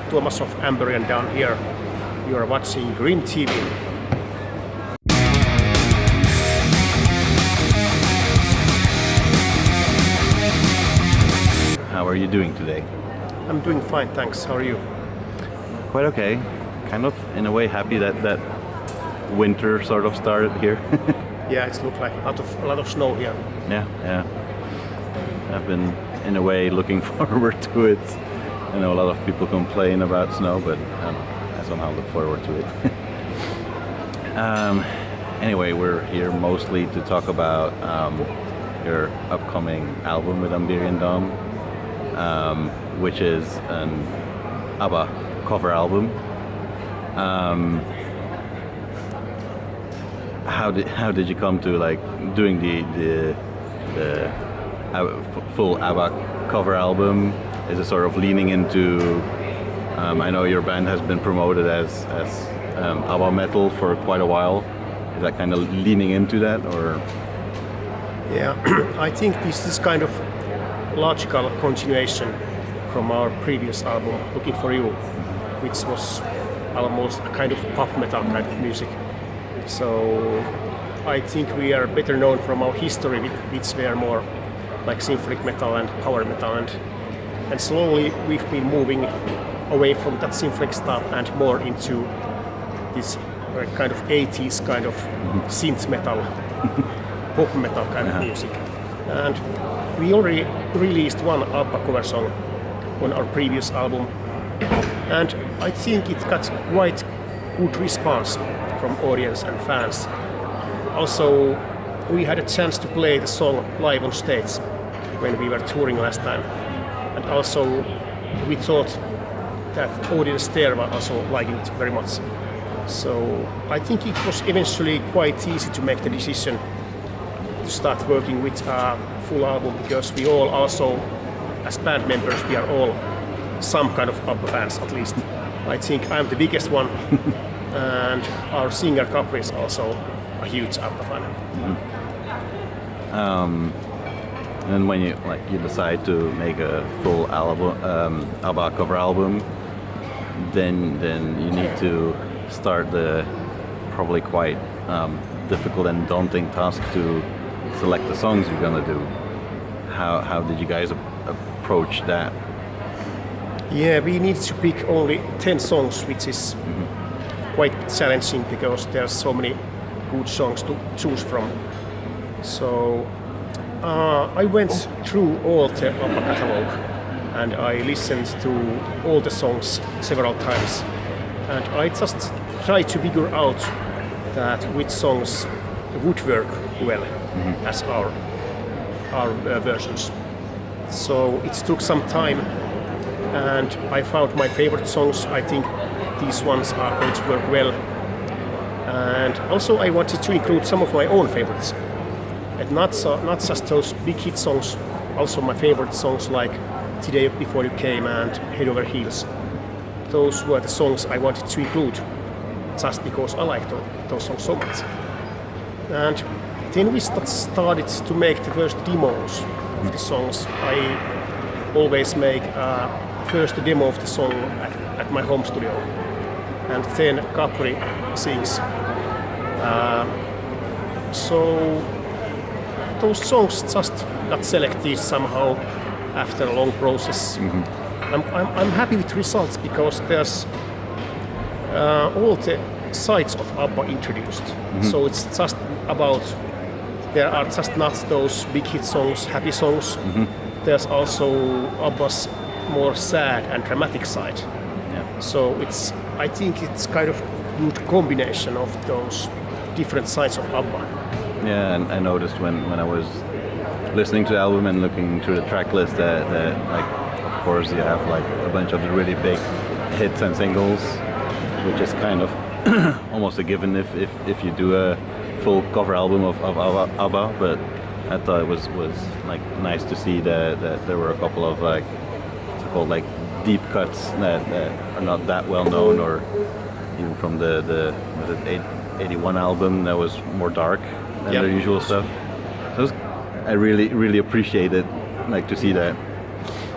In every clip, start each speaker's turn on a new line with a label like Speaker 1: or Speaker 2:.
Speaker 1: Tuomas of Amberian Dawn here. You are watching GRIMM TV.
Speaker 2: How are you doing today?
Speaker 1: I'm doing fine, thanks. How are you?
Speaker 2: Quite okay. Kind of, in a way, happy that winter sort of started here.
Speaker 1: Yeah, it's looked like a lot of snow here.
Speaker 2: Yeah. I've been, in a way, looking forward to it. I know a lot of people complain about snow, but I somehow look forward to it. Anyway, we're here mostly to talk about your upcoming album with Amberian Dawn, which is an ABBA cover album. How did you come to like doing the full ABBA cover album? Is it sort of leaning into? I know your band has been promoted as ABBA metal for quite a while. Is that kind of leaning into that, or?
Speaker 1: Yeah, I think this is kind of logical continuation from our previous album, Looking for You, which was almost a kind of pop metal kind of music. So I think we are better known from our history, which were more like symphonic metal and power metal, and slowly we've been moving away from that symphonic stuff and more into this kind of 80s kind of synth metal, pop metal kind of music. And we already released one ABBA cover song on our previous album, and I think it got quite good response from audience and fans. Also, we had a chance to play the song live on stage when we were touring last time, and also we thought that audience there were also liking it very much. So I think it was eventually quite easy to make the decision to start working with a full album, because we all also, as band members, we are all some kind of ABBA fans at least. I think I'm the biggest one, and our singer Capri is also a huge ABBA fan.
Speaker 2: And when you decide to make a full album, ABBA cover album, then you need to start the probably quite difficult and daunting task to select the songs you're gonna do. How did you guys approach that?
Speaker 1: Yeah, we need to pick only 10 songs, which is quite challenging because there are so many good songs to choose from. So I went through all the ABBA catalog and I listened to all the songs several times, and I just tried to figure out that which songs would work well as our versions. So it took some time, and I found my favorite songs. I think these ones are going to work well, and also I wanted to include some of my own favorites, and not just those big hit songs. Also my favorite songs like Today Before You Came and Head Over Heels. Those were the songs I wanted to include, just because I liked those songs so much. And then we started to make the first demos of the songs. I always make first a demo of the song at my home studio, and then Capri sings. So those songs just got selected somehow after a long process. I'm happy with results because there's all the sides of ABBA introduced. So it's just about, there are just not those big hit songs, happy songs. There's also ABBA's more sad and dramatic side. So I think it's kind of good combination of those different sides of ABBA.
Speaker 2: Yeah, and I noticed when I was listening to the album and looking through the track list that like, of course, you have like a bunch of the really big hits and singles, which is kind of almost a given if you do a full cover album of ABBA. But I thought it was like nice to see that there were a couple of like so-called like deep cuts that are not that well known, or even from the 81 album that was more dark than their usual stuff. So I really appreciated like to see that.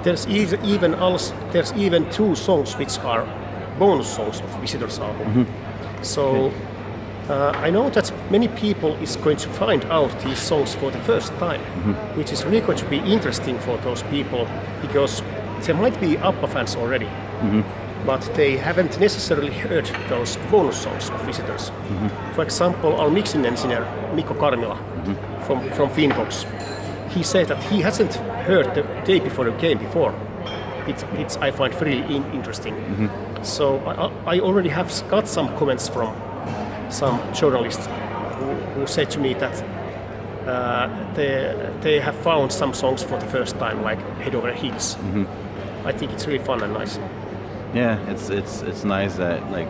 Speaker 1: there's even 2 songs which are bonus songs of Visitors album. So I know that many people is going to find out these songs for the first time, which is really going to be interesting for those people because there might be ABBA fans already, but they haven't necessarily heard those bonus songs of Visitors. For example, our mixing engineer Mikko Karmila from Finvox, he said that he hasn't heard the Day Before the Game before, which I find really interesting. So I already have got some comments from some journalists who said to me that they have found some songs for the first time, like Head Over Heels. I think it's really fun and nice.
Speaker 2: Yeah, it's nice that like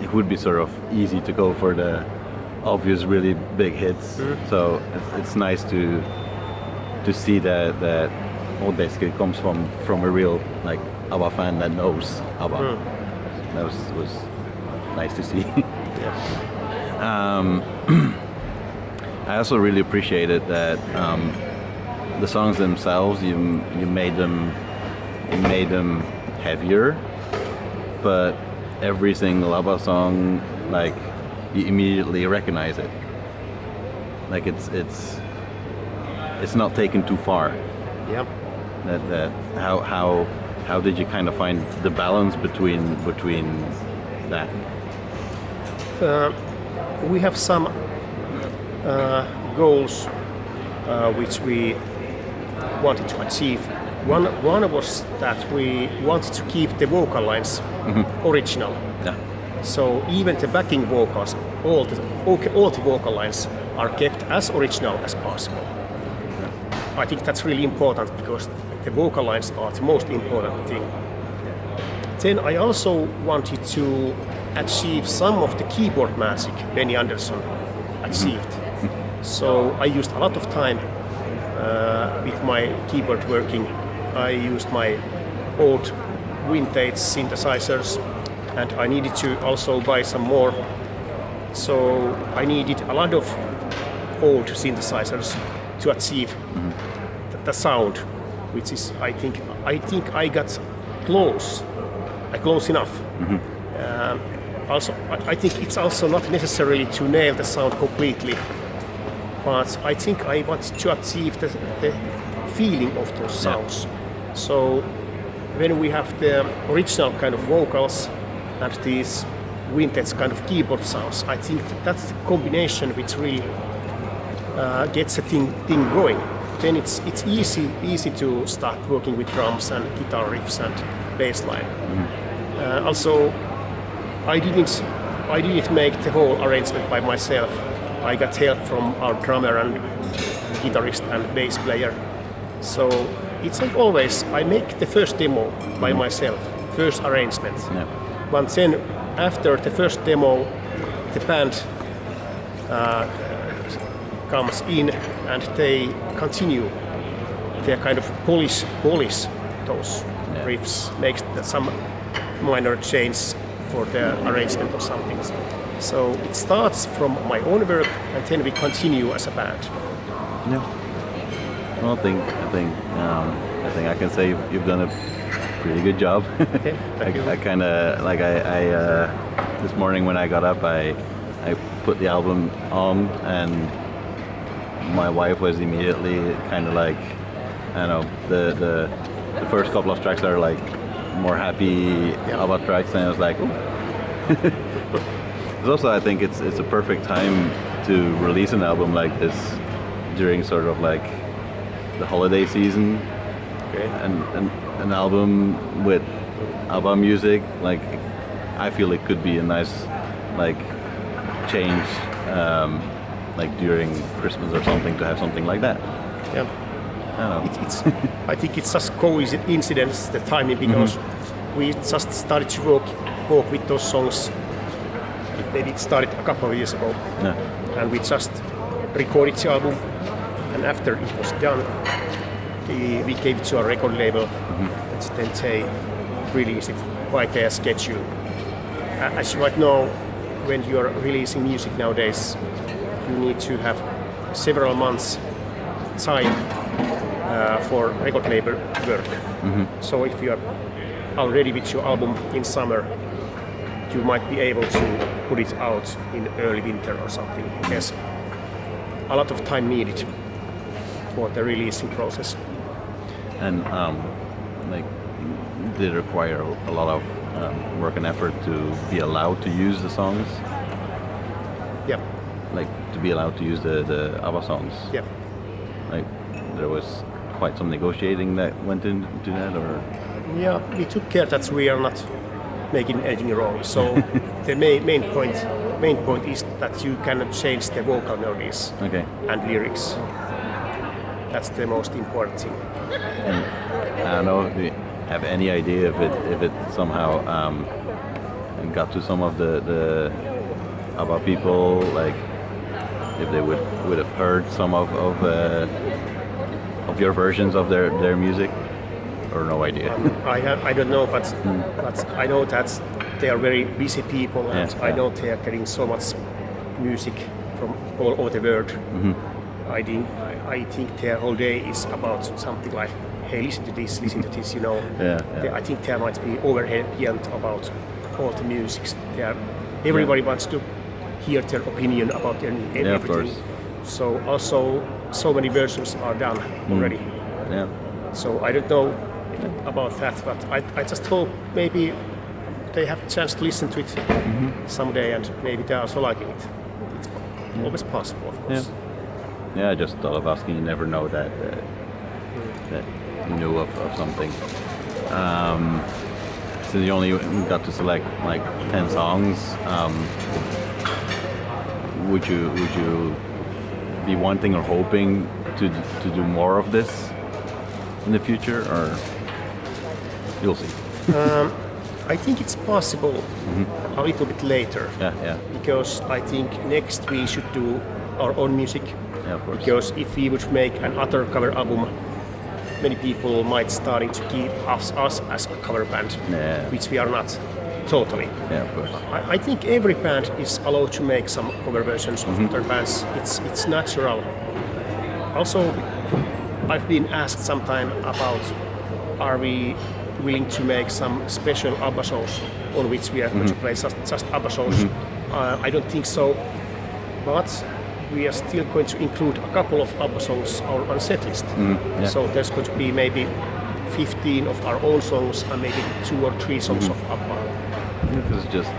Speaker 2: it would be sort of easy to go for the obvious really big hits. So it's nice to see that all basically comes from a real like ABBA fan that knows ABBA. That was nice to see. I also really appreciated that the songs themselves you made them heavier, but every single ABBA song like you immediately recognize it. Like it's not taken too far.
Speaker 1: Yeah.
Speaker 2: That how did you kind of find the balance between that?
Speaker 1: We have some goals which we wanted to achieve. One was that we wanted to keep the vocal lines original.
Speaker 2: Yeah.
Speaker 1: So even the backing vocals, all the vocal lines are kept as original as possible. I think that's really important because the vocal lines are the most important thing. Then I also wanted to achieve some of the keyboard magic Benny Andersson achieved. So I used a lot of time with my keyboard working. I used my old vintage synthesizers and I needed to also buy some more. So I needed a lot of old synthesizers to achieve the sound, which is I think I got close enough. Also, I think it's also not necessarily to nail the sound completely, but I think I wanted to achieve the feeling of those sounds. So when we have the original kind of vocals and these vintage kind of keyboard sounds, I think that's the combination which really gets the thing going. Then it's easy to start working with drums and guitar riffs and bass line. Also, I didn't make the whole arrangement by myself. I got help from our drummer and guitarist and bass player. So it's like always, I make the first demo by myself, first arrangement.
Speaker 2: Yeah.
Speaker 1: But then after the first demo, the band comes in and they continue. They kind of polish those riffs, make some minor change for the arrangement or something. So it starts from my own work and then we continue as a band.
Speaker 2: Yeah. Well, I think I can say you've done a pretty good job.
Speaker 1: Okay, thank you.
Speaker 2: I kind of like I this morning when I got up, I put the album on and my wife was immediately kind of like, I don't know, the first couple of tracks are like more happy ABBA tracks, and I was like, It's also, I think it's a perfect time to release an album like this during sort of like the holiday season.
Speaker 1: Okay.
Speaker 2: And an album with ABBA music, like I feel it could be a nice like change, like during Christmas or something, to have something like that.
Speaker 1: Yeah.
Speaker 2: I don't know.
Speaker 1: I think it's just coincidence, the timing, because we just started to work with those songs. Maybe it started a couple of years ago, and we just recorded the album. And after it was done, we gave it to a record label, and then they released it by their schedule. As you might know, when you are releasing music nowadays, you need to have several months time for record label work. So if you are already with your album in summer, you might be able to put it out in early winter or something. There's a lot of time needed for the releasing process.
Speaker 2: And like, did it require a lot of work and effort to be allowed to use the songs?
Speaker 1: Yeah.
Speaker 2: Like to be allowed to use the ABBA songs?
Speaker 1: Yeah.
Speaker 2: Like there was quite some negotiating that went into that, or?
Speaker 1: Yeah, we took care that we are not making anything wrong. So the main point is that you cannot change the vocal melodies and lyrics. That's the most important thing.
Speaker 2: And I don't know, do you have any idea if it somehow got to some of the ABBA people, like if they would have heard some of your versions of their music, or no idea?
Speaker 1: I don't know, but I know that they are very busy people, and I know they are getting so much music from all over the world. I think their whole day is about something like, hey, listen to this, you know. I think there might be overhead about all the music. Everybody wants to hear their opinion about everything.
Speaker 2: Of course.
Speaker 1: So also so many versions are done already.
Speaker 2: Yeah.
Speaker 1: So I don't know about that, but I just hope maybe they have a chance to listen to it someday, and maybe they are also liking it. It's always possible, of course.
Speaker 2: Yeah, I just thought of asking. You never know that you knew of something. So you only got to select like 10 songs. Would you be wanting or hoping to do more of this in the future, or you'll see?
Speaker 1: I think it's possible a little bit later.
Speaker 2: Yeah.
Speaker 1: Because I think next we should do our own music.
Speaker 2: Yeah, of course.
Speaker 1: Because if we would make another cover album, many people might starting to keep us as a cover band, which we are not totally.
Speaker 2: Yeah, of course.
Speaker 1: I think every band is allowed to make some cover versions of other bands. It's natural. Also, I've been asked sometime about, are we willing to make some special ABBA shows on which we are going to play just ABBA shows? I don't think so, but we are still going to include a couple of ABBA songs on our set list. So there's going to be maybe 15 of our own songs and maybe 2 or 3 songs of ABBA.
Speaker 2: Because just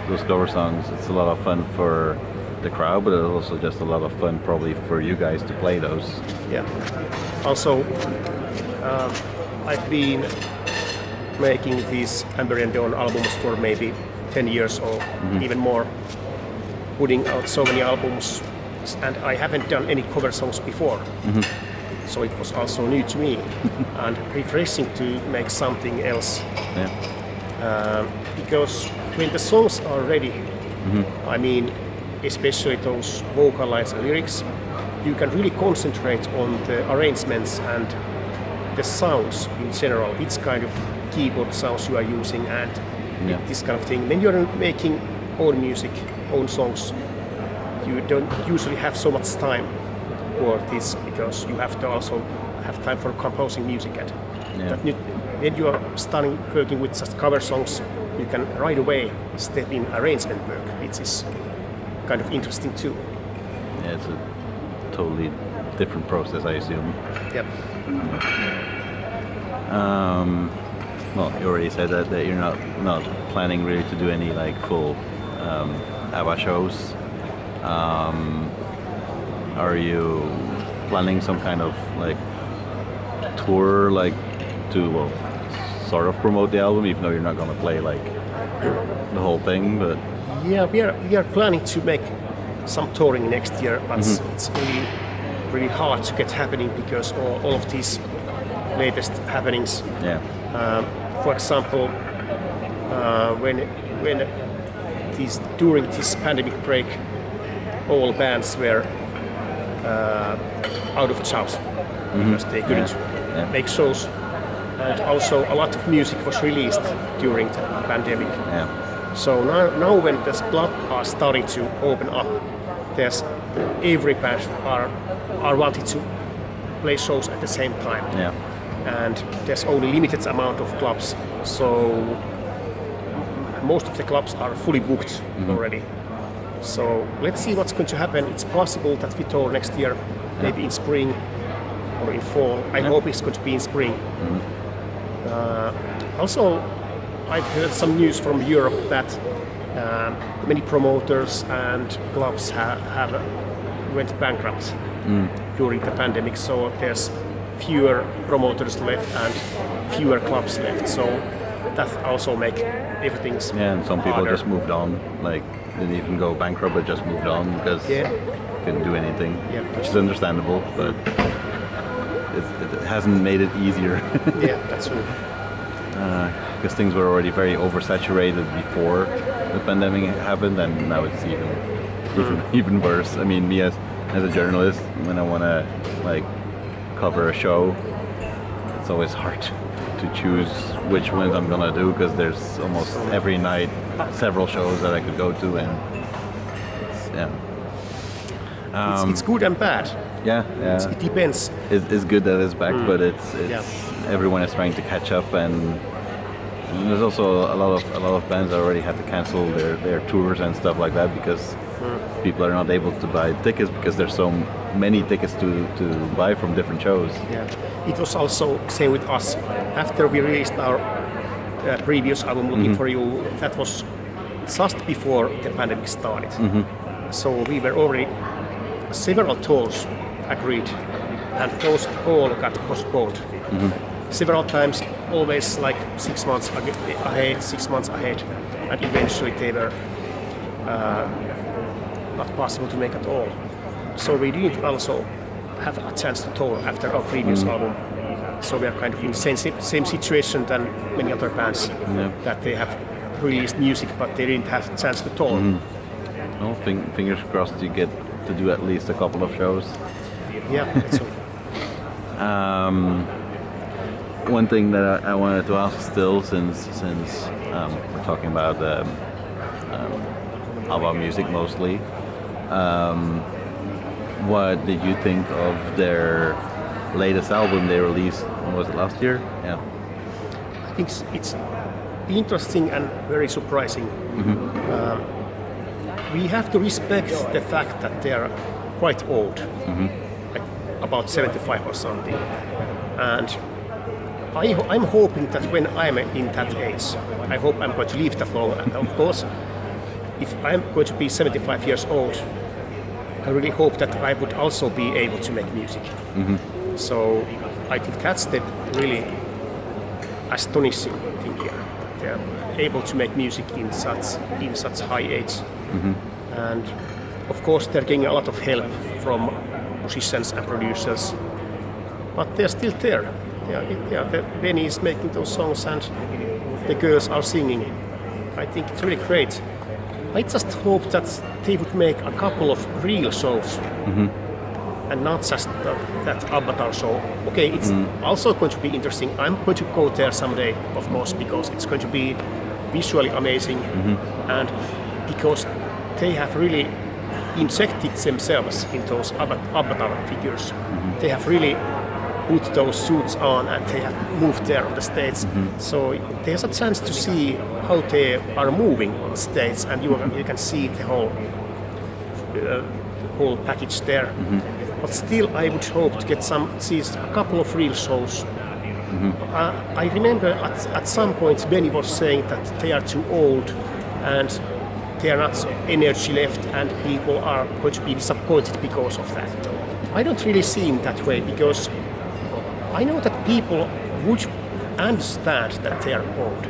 Speaker 2: those cover songs, it's a lot of fun for the crowd, but it's also just a lot of fun probably for you guys to play those.
Speaker 1: Yeah. Also, I've been making these Amberian Dawn albums for maybe 10 years or even more, putting out so many albums, and I haven't done any cover songs before. So it was also new to me and refreshing to make something else. Because when the songs are ready, I mean, especially those vocal lines and lyrics, you can really concentrate on the arrangements and the sounds in general, which kind of keyboard sounds you are using and this kind of thing. When you're making own music, own songs, you don't usually have so much time for this, because you have to also have time for composing music. When you are starting working with just cover songs, you can right away step in arrangement work, which is kind of interesting too.
Speaker 2: Yeah, it's a totally different process, I assume.
Speaker 1: Yep.
Speaker 2: Well, you already said that you're not planning really to do any like full ABBA shows. Are you planning some kind of like tour, like to sort of promote the album, even though you're not going to play like the whole thing? But
Speaker 1: yeah, we are planning to make some touring next year, but it's really hard to get happening because all of these latest happenings. For example, when during this pandemic break, all bands were out of jobs because they couldn't make shows, and also a lot of music was released during the pandemic. So now when the clubs are starting to open up, there's every band are wanting to play shows at the same time.
Speaker 2: Yeah.
Speaker 1: And there's only limited amount of clubs, so most of the clubs are fully booked already. So let's see what's going to happen. It's possible that we tour next year, maybe in spring or in fall. I hope it's going to be in spring. Also, I've heard some news from Europe that many promoters and clubs have went bankrupt during the pandemic. So there's fewer promoters left and fewer clubs left. So that also make everything's
Speaker 2: and some people
Speaker 1: harder.
Speaker 2: just moved on, like didn't even go bankrupt, but just moved on because couldn't do anything, which is understandable, but it hasn't made it easier.
Speaker 1: Yeah, that's true.
Speaker 2: Because things were already very oversaturated before the pandemic happened, and now it's even worse. I mean, me as a journalist, when I want to like cover a show, it's always hard to choose which ones I'm gonna do, because there's almost every night several shows that I could go to, and
Speaker 1: it's good and bad. It depends.
Speaker 2: It's good that it's back, but it's everyone is trying to catch up, and there's also a lot of bands that already had to cancel their tours and stuff like that because people are not able to buy tickets because there's so many tickets to buy from different shows.
Speaker 1: Yeah, it was also same with us. After we released our previous album, Looking for You, that was just before the pandemic started. So we were already several tours agreed, and those all got postponed. Several times, always like 6 months ahead, 6 months ahead, and eventually they were not possible to make at all. So we didn't also have a chance to tour after our previous album. So we are kind of in the same situation than many other bands, that they have released music but they didn't have a chance to tour.
Speaker 2: Well, fingers crossed you get to do at least a couple of shows.
Speaker 1: Yeah, that's true.
Speaker 2: One thing that I wanted to ask still, since we're talking about ABBA music mostly, what did you think of their latest album they released? Was it last year? Yeah.
Speaker 1: I think it's interesting and very surprising. We have to respect the fact that they are quite old, like about 75 or something, and I'm hoping that when I'm in that age, I hope I'm going to live that long. And of course, if I'm going to be 75 years old, I really hope that I would also be able to make music. So I think that's the really astonishing thing here. They are able to make music in such high age. And of course, they're getting a lot of help from musicians and producers, but they're still there. The Benny is making those songs and the girls are singing. I think it's really great. I just hope that they would make a couple of real shows and not just that Avatar show. Okay, it's also going to be interesting. I'm going to go there someday, of course, because it's going to be visually amazing and because they have really injected themselves in those Avatar figures. They have really put those suits on and they have moved there on the stage. So there's a chance to see how they are moving on stage, and you can see the whole package there. But still, I would hope to see a couple of real shows. I remember at some point Benny was saying that they are too old and they are not energy left, and people are going to be disappointed because of that. I don't really see it that way, because I know that people would understand that they are old.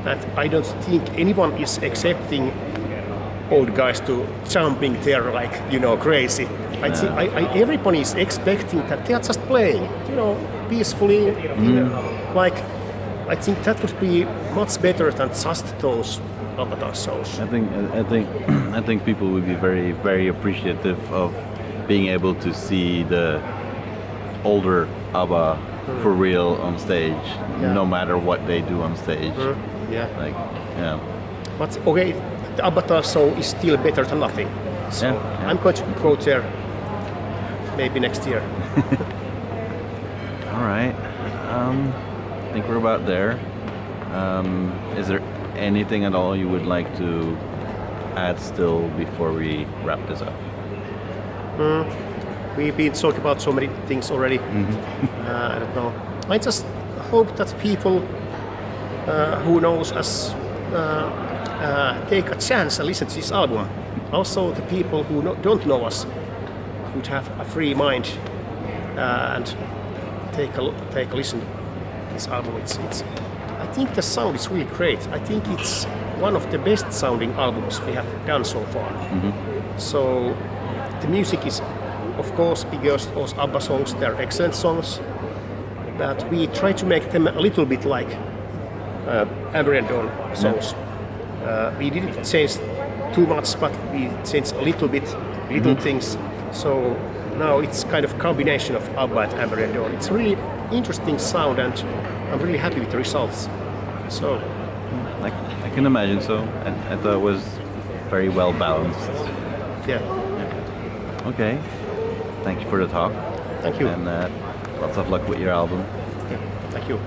Speaker 1: And I don't think anyone is accepting old guys to jumping there like, crazy. I think everybody is expecting that they are just playing, peacefully. Like, I think that would be much better than just those Avatar shows.
Speaker 2: I think people would be very, very appreciative of being able to see the older ABBA for real on stage, no matter what they do on stage.
Speaker 1: But okay, the Avatar show is still better than nothing. So I'm going to go there maybe next year.
Speaker 2: I think we're about there. Is there anything at all you would like to add still before we wrap this up?
Speaker 1: We've been talking about so many things already. I don't know. I just hope that people who knows us take a chance and listen to this album. Also, the people who don't know us would have a free mind and take a listen to this album. I think the sound is really great. I think it's one of the best sounding albums we have done so far. So the music is, of course, because those ABBA songs, they're excellent songs, but we try to make them a little bit like Amberian Dawn songs. We didn't change too much, but we changed a little bit, little things. So now it's kind of combination of ABBA and Amberian Dawn. It's really interesting sound, and I'm really happy with the results. So
Speaker 2: I can imagine so. I thought it was very well balanced.
Speaker 1: Yeah.
Speaker 2: Okay. Thank you for the talk.
Speaker 1: Thank you.
Speaker 2: And lots of luck with your album.
Speaker 1: Yeah. Thank you.